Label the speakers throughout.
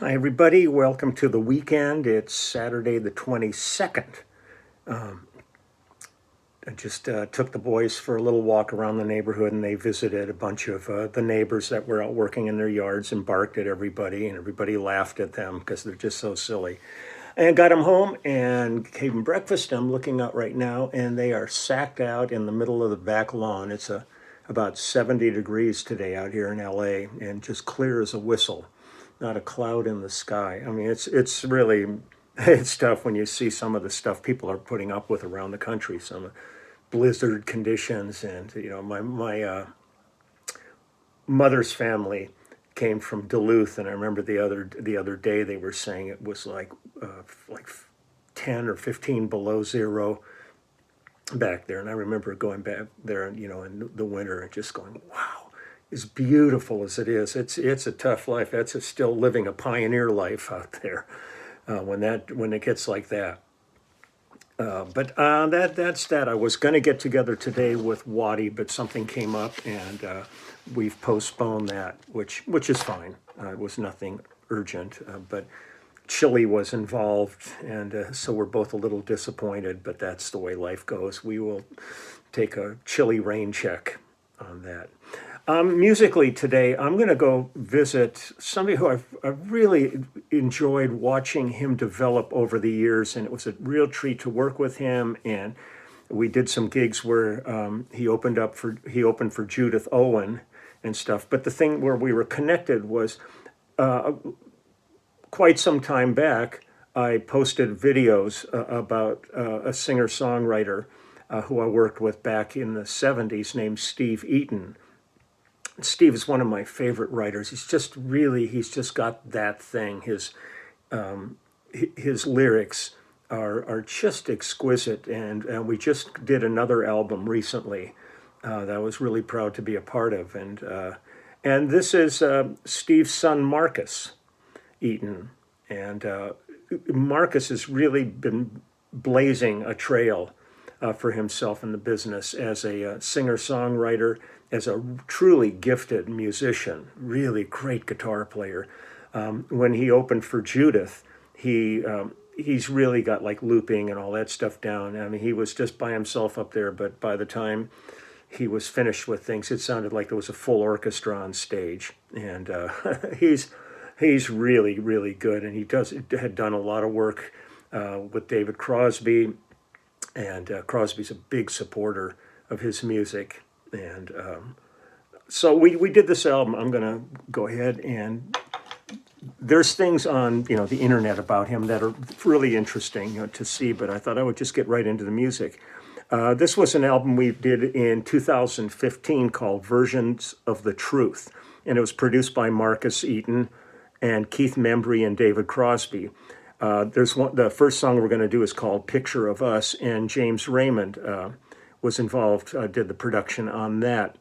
Speaker 1: Hi, everybody. Welcome to the weekend. It's Saturday the 22nd. I just took the boys for a little walk around the neighborhood, and they visited a bunch of the neighbors that were out working in their yards and barked at everybody, and everybody laughed at them because they're just so silly. And got them home and gave them breakfast. I'm looking out right now, and they are sacked out in the middle of the back lawn. It's about 70 degrees today out here in LA, and just clear as a whistle, not a cloud in the sky. I mean, it's really it's tough when you see some of the stuff people are putting up with around the country. Some blizzard conditions, and my mother's family came from Duluth, and I remember the other day they were saying it was like 10 or 15 below zero back there. And I remember going back there, in the winter and just going, wow, as beautiful as it is, it's a tough life. That's still living a pioneer life out there when it gets like that. But that's that. I was going to get together today with Waddy, but something came up, and we've postponed that, which is fine. It was nothing urgent, but Chile was involved, and so we're both a little disappointed. But that's the way life goes. We will take a Chile rain check on that. Musically today, I'm going to go visit somebody who I've really enjoyed watching him develop over the years, and it was a real treat to work with him. And we did some gigs where he opened for Judith Owen and stuff. But the thing where we were connected was quite some time back. I posted videos about a singer-songwriter who I worked with back in the 70s named Steve Eaton. Steve is one of my favorite writers. He's just got that thing. His lyrics are just exquisite, and we just did another album recently that I was really proud to be a part of. And this is Steve's son Marcus Eaton, and Marcus has really been blazing a trail for himself in the business as a singer-songwriter, as a truly gifted musician, really great guitar player. When he opened for Judith, he's really got like looping and all that stuff down. I mean, he was just by himself up there, but by the time he was finished with things, it sounded like there was a full orchestra on stage. And he's really, really good, and had done a lot of work with David Crosby, and Crosby's a big supporter of his music. And so we did this album. I'm going to go ahead, and there's things on the internet about him that are really interesting to see, but I thought I would just get right into the music. This was an album we did in 2015 called Versions of the Truth, and it was produced by Marcus Eaton and Keith Membry and David Crosby. The first song we're going to do is called Picture of Us, and James Raymond was involved, did the production on that.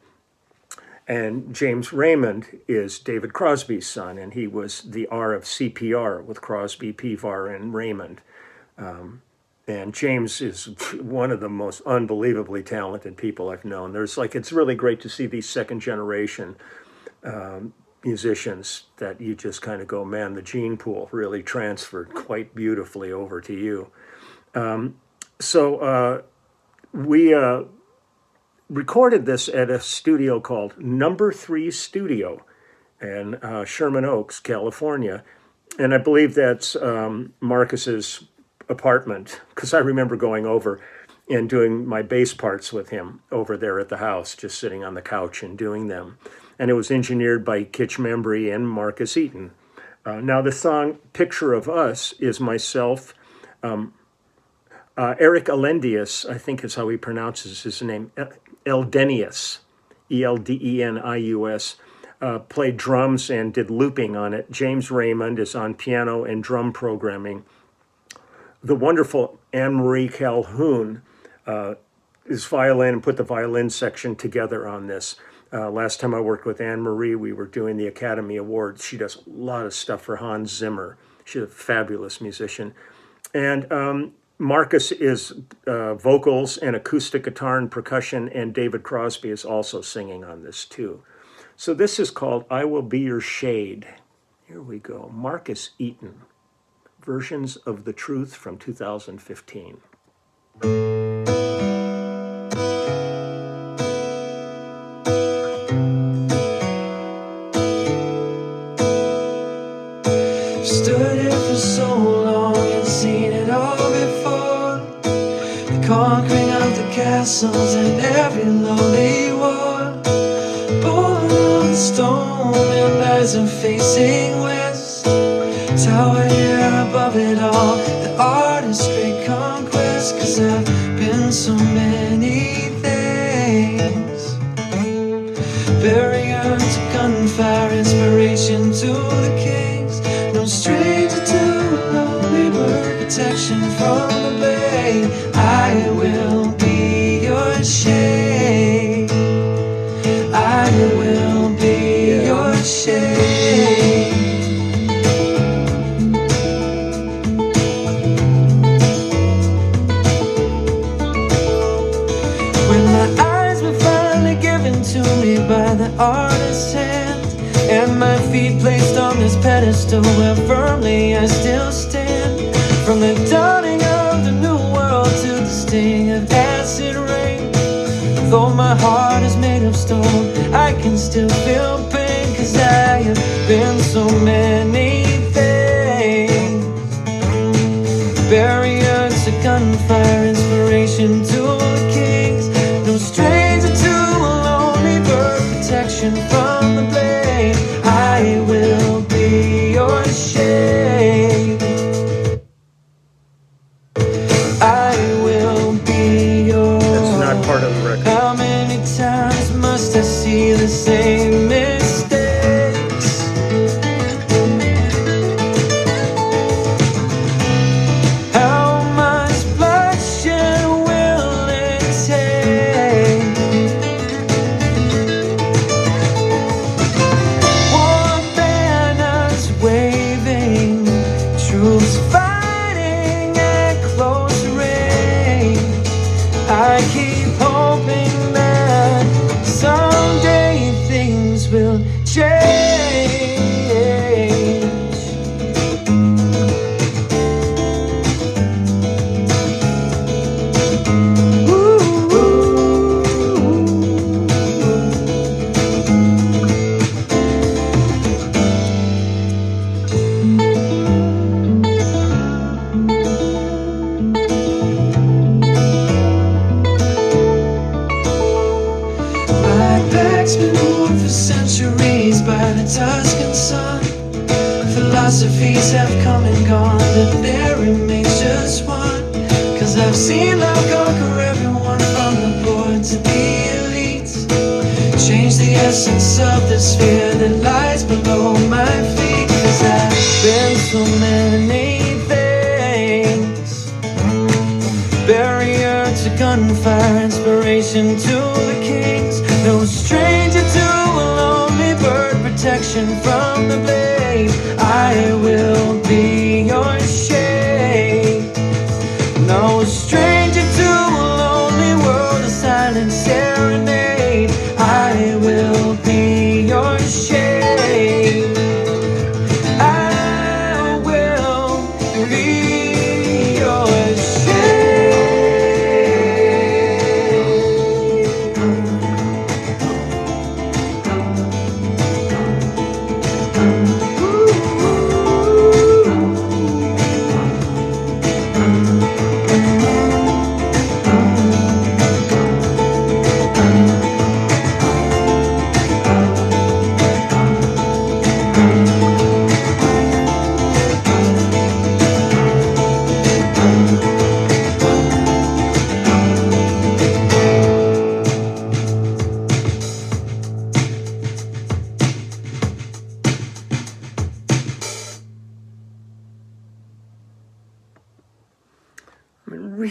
Speaker 1: And James Raymond is David Crosby's son, and he was the R of CPR with Crosby, Pivar, and Raymond. And James is one of the most unbelievably talented people I've known. It's really great to see these second generation musicians that you just kind of go, man, the gene pool really transferred quite beautifully over to you. So we recorded this at a studio called Number 3 Studio in Sherman Oaks, California. And I believe that's Marcus's apartment, because I remember going over and doing my bass parts with him over there at the house, just sitting on the couch and doing them. And it was engineered by Kitch Membry and Marcus Eaton. Now the song Picture of Us is myself, Eric Elendius, I think is how he pronounces his name, Eldenius, Eldenius, played drums and did looping on it. James Raymond is on piano and drum programming. The wonderful Anne-Marie Calhoun is violin, and put the violin section together on this. Last time I worked with Anne-Marie, we were doing the Academy Awards. She does a lot of stuff for Hans Zimmer. She's a fabulous musician. And Marcus is vocals and acoustic guitar and percussion, and David Crosby is also singing on this too. So this is called I Will Be Your Shade. Here we go. Marcus Eaton, Versions of the Truth from 2015.
Speaker 2: Stood here for so long and seen it all before. The conquering of the castles and every lonely war. Born on stone and eyes are facing west. Tower here above it all, the artist's great conquest. 'Cause I've been so many things. Barrier to gunfire, inspiration to the kings. No stranger to lonely bird, protection from the blade. I will be your shade. I will be your shade. When my eyes were finally given to me by the artist's hand, and my feet placed on this pedestal where firmly I still stand. From the dawning of the new world to the sting of acid rain. Though my heart is made of stone, I can still feel pain. 'Cause I have been so many things. Barrier to gunfire, inspiration to the kings. No stranger to a lonely bird, protection from the blade. I will be your shade. I will be your.
Speaker 1: That's not part of the record.
Speaker 2: How many times must I see the same mistakes? How much bloodshed will it take? War banners waving, troops fighting at close range. I keep hoping that someday things will change. My back's been worn for centuries by the Tuscan sun. Philosophies have come and gone, but there remains just one. 'Cause I've seen love conquer everyone from the poor to the elites. Change the essence of the sphere that lies below my feet. 'Cause I've been so many things. Barrier to gunfire, inspiration to the kings. No stranger to a lonely bird, protection from the blade. I will be your shade. No stranger to a lonely world, a silent serenade. I will be your shade. I will be your shade.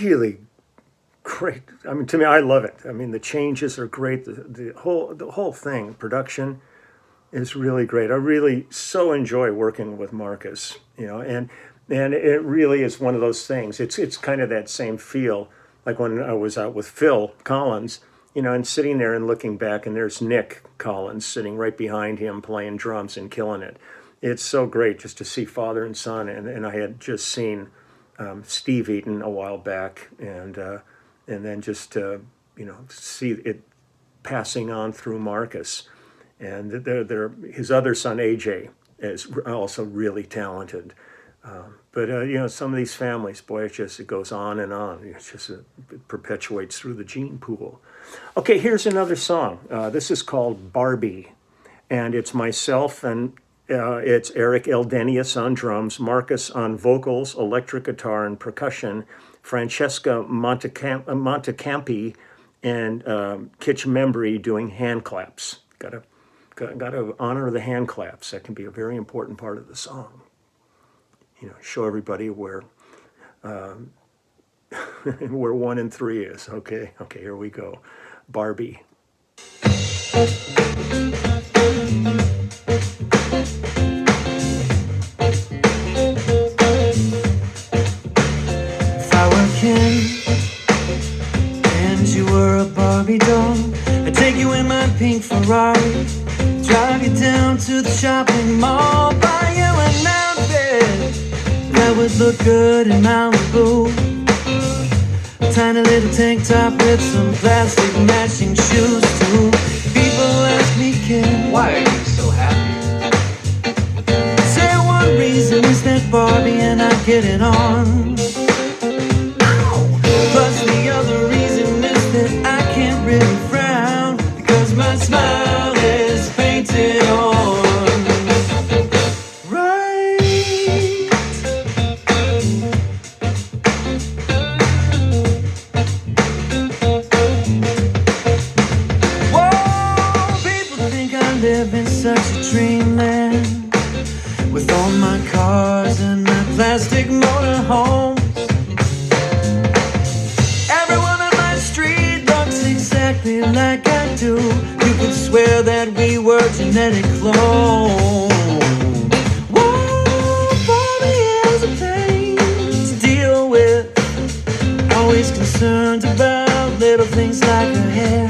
Speaker 1: Really great. I mean, to me, I love it. I mean, the changes are great. The whole thing, production is really great. I really so enjoy working with Marcus. And it really is one of those things. It's kind of that same feel, like when I was out with Phil Collins, and sitting there and looking back, and there's Nick Collins sitting right behind him playing drums and killing it. It's so great just to see father and son, and I had just seen Steve Eaton a while back, and then just see it passing on through Marcus, and his other son AJ is also really talented. But some of these families, boy, it goes on and on. It perpetuates through the gene pool. Okay, here's another song. This is called Barbie, and it's myself and it's Eric Eldenius on drums, Marcus on vocals, electric guitar, and percussion, Francesca Montecampi and Kitch Membry doing hand claps. Gotta honor the hand claps. That can be a very important part of the song. Show everybody where where 1 and 3 is. Okay, here we go. Barbie.
Speaker 2: If I were Ken and you were a Barbie doll, I'd take you in my pink Ferrari, drive you down to the shopping mall, buy you an outfit that would look good in Malibu. A tiny little tank top with some plastic matching shoes too. People ask me, Ken,
Speaker 3: Why are you so happy?
Speaker 2: say one reason is that Barbie and I get it on. Plus the other reason is that I can't really frown, because my smile is painted on. Right. Whoa, people think I live in such a dreamland, with all my cars and my plastic motorhomes. Everyone on my street looks exactly like I do. You could swear that we were genetic clones. Whoa, Barbie has a pain to deal with, always concerned about little things like her hair.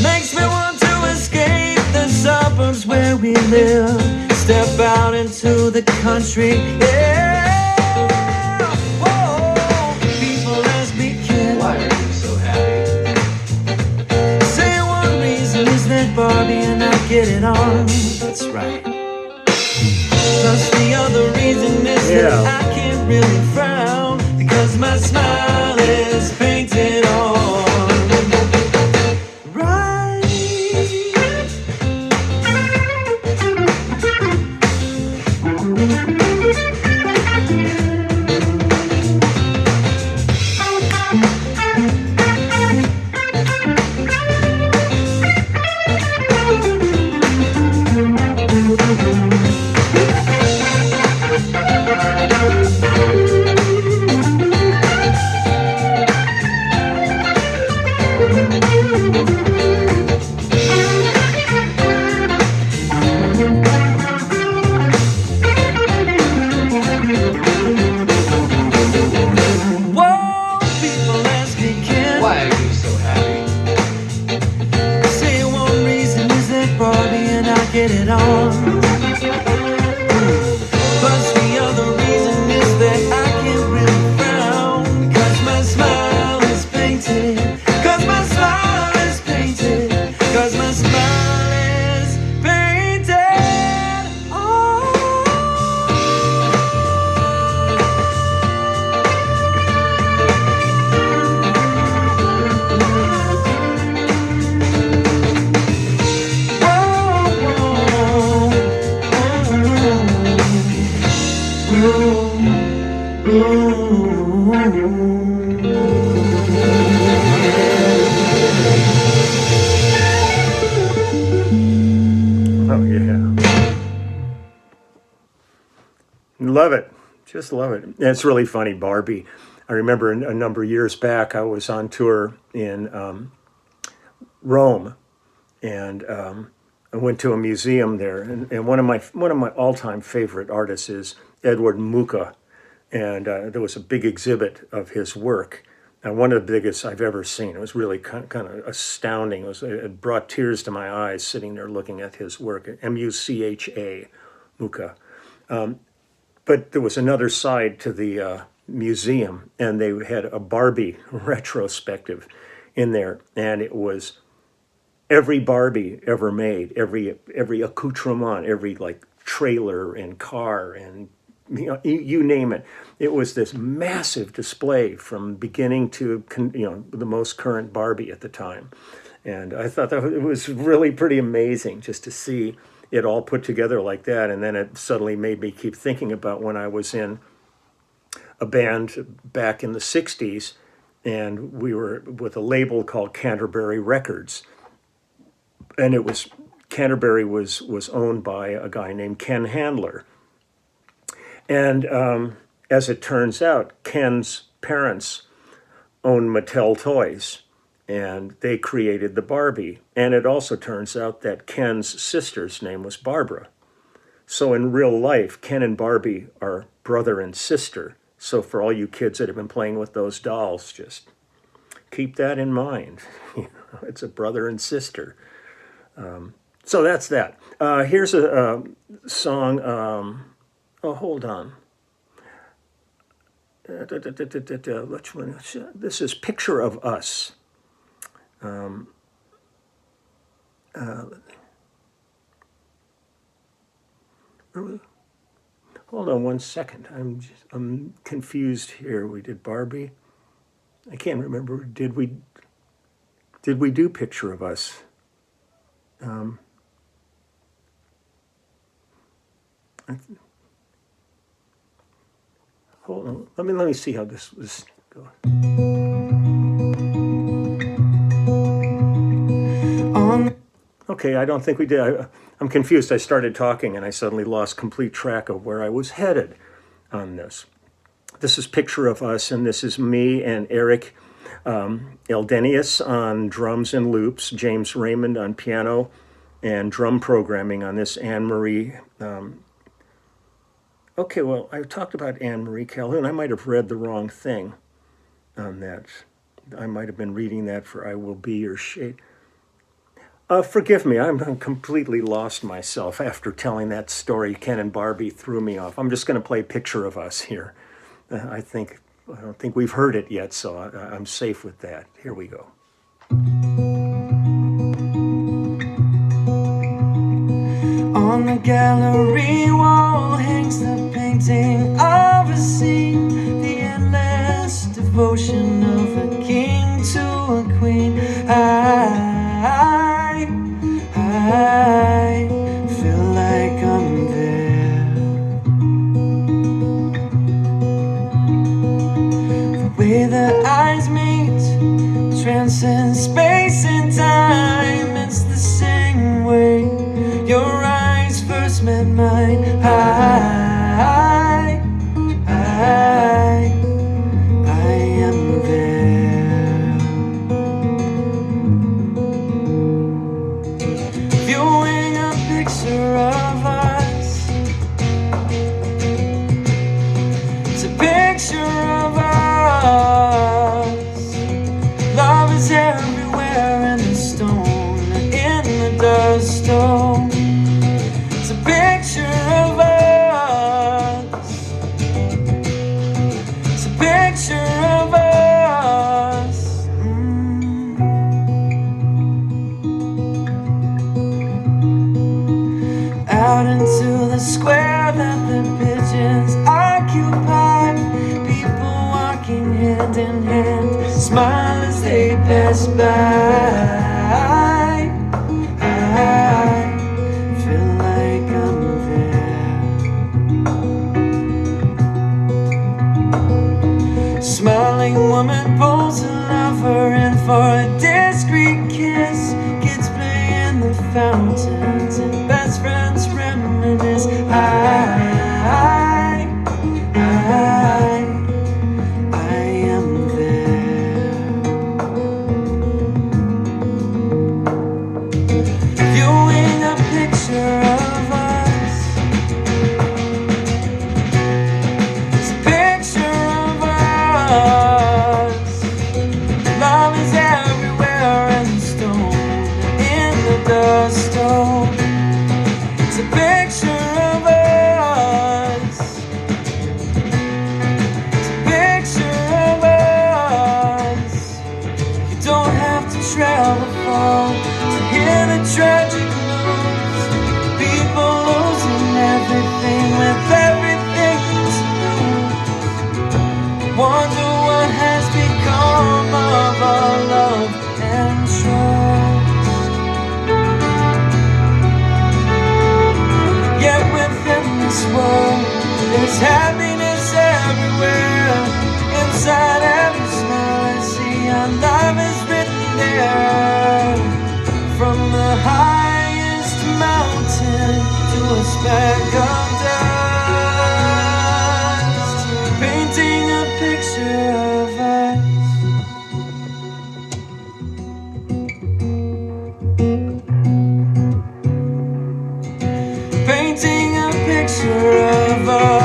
Speaker 2: Makes me want to escape the suburbs where we live, step out into the country, yeah. Whoa, people ask me, kid,
Speaker 3: Why are you so happy?
Speaker 2: say one reason is that Barbie and I get it on.
Speaker 3: That's right.
Speaker 2: Plus the other reason is
Speaker 1: Yeah.
Speaker 2: that I can't really frown, because my smile is painted on. Right. Whoa, people ask me, Ken,
Speaker 3: Why are you so happy?
Speaker 2: say one reason is that Barbie and I get it on. Plus the other reason is that I can't really frown, because my smile is painted, because my smile is painted, because my smile is painted on.
Speaker 1: Oh, yeah. Love it. Just love it. And it's really funny, Barbie. I remember a number of years back, I was on tour in Rome, and I went to a museum there. And one of my all-time favorite artists is Edward Mucha. And there was a big exhibit of his work. one of the biggest I've ever seen. It was really kind of astounding. It brought tears to my eyes sitting there looking at his work. Mucha, Mucha. But there was another side to the museum, and they had a Barbie retrospective in there, and it was every Barbie ever made, every accoutrement, every like trailer and car and you name it. It was this massive display from beginning to the most current Barbie at the time, and I thought that it was really pretty amazing just to see it all put together like that. And then it suddenly made me keep thinking about when I was in a band back in the 60s, and we were with a label called Canterbury Records. And it was, Canterbury was owned by a guy named Ken Handler. And as it turns out, Ken's parents owned Mattel Toys, and they created the Barbie. And it also turns out that Ken's sister's name was Barbara. So in real life, Ken and Barbie are brother and sister. So for all you kids that have been playing with those dolls, just keep that in mind. It's a brother and sister. So that's that. Here's a song. Oh, hold on. Which one? This is Picture of Us. Hold on one second. I'm confused here. We did Barbie. I can't remember. Did we do Picture of Us? Hold on. Let me see how this was going. Okay, I don't think we did. I'm confused. I started talking and I suddenly lost complete track of where I was headed on this. This is Picture of Us, and this is me and Eric Eldenius on drums and loops, James Raymond on piano and drum programming on this Anne-Marie. Okay, well, I talked about Anne-Marie Calhoun. I might have read the wrong thing on that. I might have been reading that for I Will Be Your Shade. Forgive me, I'm completely lost myself after telling that story. Ken and Barbie threw me off. I'm just going to play Picture of Us here. I don't think we've heard it yet, so I'm safe with that. Here we go.
Speaker 2: On the gallery wall hangs the painting of a scene, the endless devotion of a king to a queen. I feel like I'm there. The way that eyes meet transcends space and time. It's the same way your eyes first met mine. I am there. Viewing a picture of us. It's a picture of us. Love is everywhere in the stone, in the dust. Oh, it's a picture of us. It's a picture of us. Out into the square that the pigeons occupy, people walking hand in hand, smile as they pass by. I feel like I'm there. Smiling woman pulls a lover in for a discreet kiss. Kids play in the fountains and best friends reminisce. I am there. There's happiness everywhere, inside every smile I see. Our love is written there, from the highest mountain to a speck of dust, painting a picture of us. Painting a picture of us.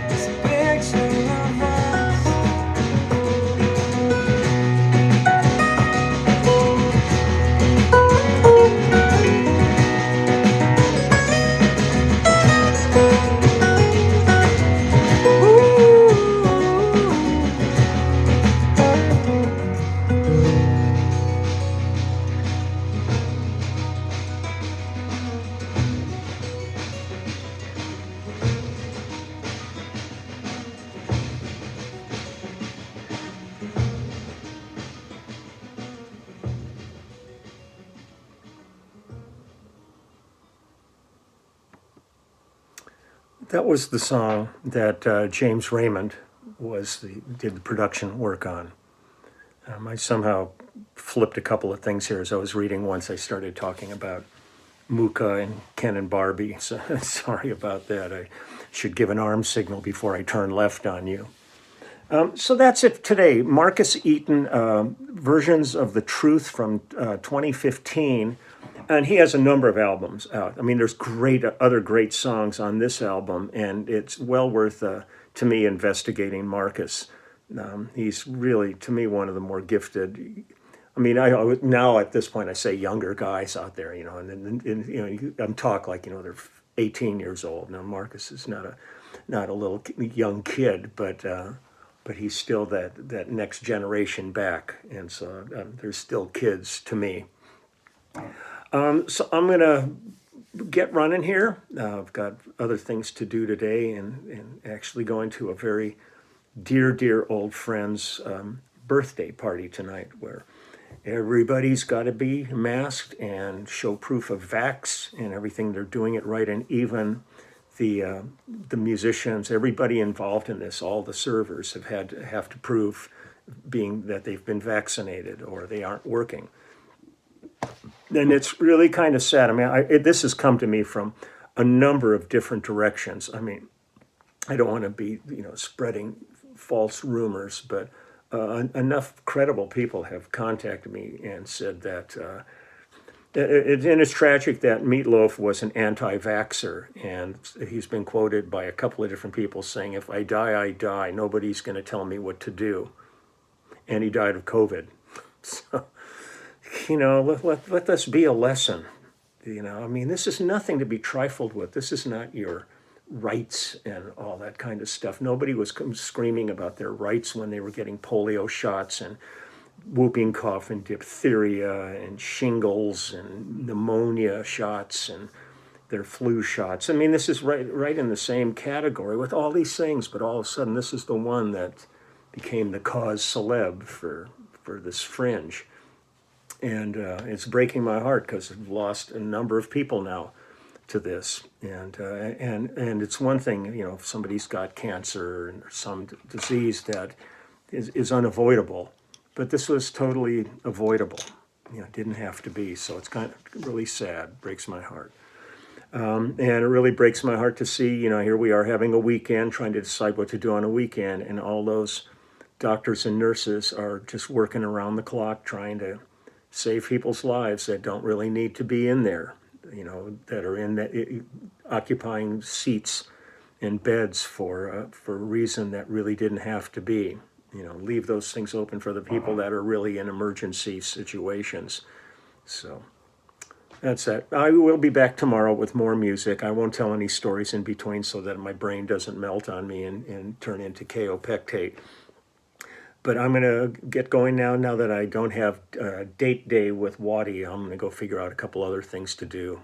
Speaker 2: It's a picture of us.
Speaker 1: That was the song that James Raymond did the production work on. I somehow flipped a couple of things here as I was reading. Once I started talking about Mooka and Ken and Barbie, so sorry about that. I should give an arm signal before I turn left on you. So that's it today. Marcus Eaton, versions of The Truth from 2015. And he has a number of albums out. I mean, there's other great songs on this album, and it's well worth, to me, investigating Marcus. He's really, to me, one of the more gifted. I mean, now at this point I say younger guys out there, I'm talking like they're 18 years old. Now Marcus is not a little young kid, but he's still that next generation back, and so there's still kids to me. So I'm going to get running here. I've got other things to do today, and actually going to a very dear old friend's birthday party tonight, where everybody's got to be masked and show proof of vax and everything. They're doing it right, and even the musicians, everybody involved in this, all the servers have to prove that they've been vaccinated or they aren't working. And it's really kind of sad. I mean, this has come to me from a number of different directions. I mean, I don't want to be, spreading false rumors, but enough credible people have contacted me and said that, and it's tragic that Meatloaf was an anti-vaxxer, and he's been quoted by a couple of different people saying, "If I die, I die. Nobody's going to tell me what to do." And he died of COVID. So, let this be a lesson. I mean, this is nothing to be trifled with. This is not your rights and all that kind of stuff. Nobody was screaming about their rights when they were getting polio shots and whooping cough and diphtheria and shingles and pneumonia shots and their flu shots. I mean, this is right in the same category with all these things, but all of a sudden this is the one that became the cause celeb for this fringe. And it's breaking my heart because I've lost a number of people now to this. And it's one thing, if somebody's got cancer and some disease that is unavoidable, but this was totally avoidable. It didn't have to be. So it's kind of really sad, breaks my heart. And it really breaks my heart to see, here we are having a weekend, trying to decide what to do on a weekend, and all those doctors and nurses are just working around the clock trying to save people's lives that don't really need to be in there, that are occupying seats and beds for a reason that really didn't have to be. Leave those things open for the people that are really in emergency situations. So that's that. I will be back tomorrow with more music. I won't tell any stories in between so that my brain doesn't melt on me and turn into kaopectate. But I'm going to get going now that I don't have date day with Waddy. I'm going to go figure out a couple other things to do.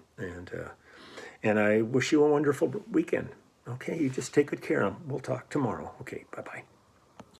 Speaker 1: And I wish you a wonderful weekend. Okay, you just take good care of them. We'll talk tomorrow. Okay, bye-bye.